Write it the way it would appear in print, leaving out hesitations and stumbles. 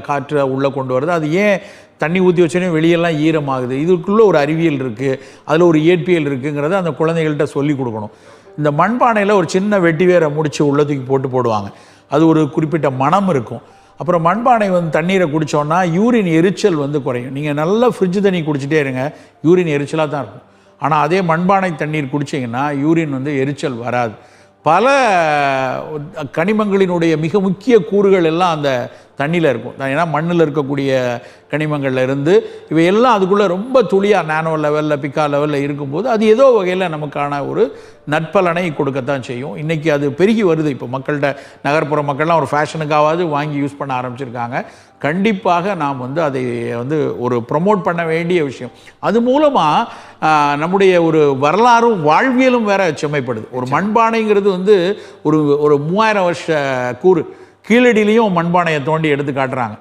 காற்றை உள்ளே கொண்டு வருது, அது ஏன் தண்ணி ஊற்றி வச்சோன்னே வெளியெல்லாம் ஈரமாகுது, இதுக்குள்ளே ஒரு அறிவியல் இருக்குது, அதில் ஒரு இயற்பியல் இருக்குங்கிறத அந்த குழந்தைகள்கிட்ட சொல்லி கொடுக்கணும். இந்த மண்பானையில் ஒரு சின்ன வெட்டி வேரை முடித்து உள்ளத்துக்கு போடுவாங்க, அது ஒரு குறிப்பிட்ட மனம் இருக்கும். அப்புறம் மண்பானை தண்ணீரை குடித்தோன்னா யூரின் எரிச்சல் குறையும். நீங்கள் நல்லா ஃப்ரிட்ஜ் தண்ணி குடிச்சிட்டே இருங்க, யூரின் எரிச்சலாக தான் இருக்கும். ஆனால் அதே மண்பானை தண்ணீர் குடிச்சிங்கன்னா யூரின் எரிச்சல் வராது. பல கனிமங்களினுடைய மிக முக்கிய கூறுகள் எல்லாம் அந்த தண்ணியில் இருக்கும். ஏன்னா மண்ணில் இருக்கக்கூடிய கனிமங்களில் இருந்து இவையெல்லாம் அதுக்குள்ளே ரொம்ப துளியாக நானோ லெவலில் பிக்கா லெவலில் இருக்கும்போது அது ஏதோ வகையில் நமக்கான ஒரு நற்பலனை கொடுக்கத்தான் செய்யும். இன்றைக்கி அது பெருகி வருது. இப்போ மக்கள்கிட்ட, நகர்ப்புற மக்கள்லாம் ஒரு ஃபேஷனுக்காவது வாங்கி யூஸ் பண்ண ஆரம்பிச்சிருக்காங்க. கண்டிப்பாக நாம் அதை ஒரு ப்ரொமோட் பண்ண வேண்டிய விஷயம். அது மூலமாக நம்முடைய ஒரு வரலாறும் வாழ்வியலும் வேற செம்மைப்படுது. ஒரு மண்பானைங்கிறது ஒரு 3000 வருஷ கூறு. கீழடியிலையும் மண்பானையை தோண்டி எடுத்து காட்டுறாங்க.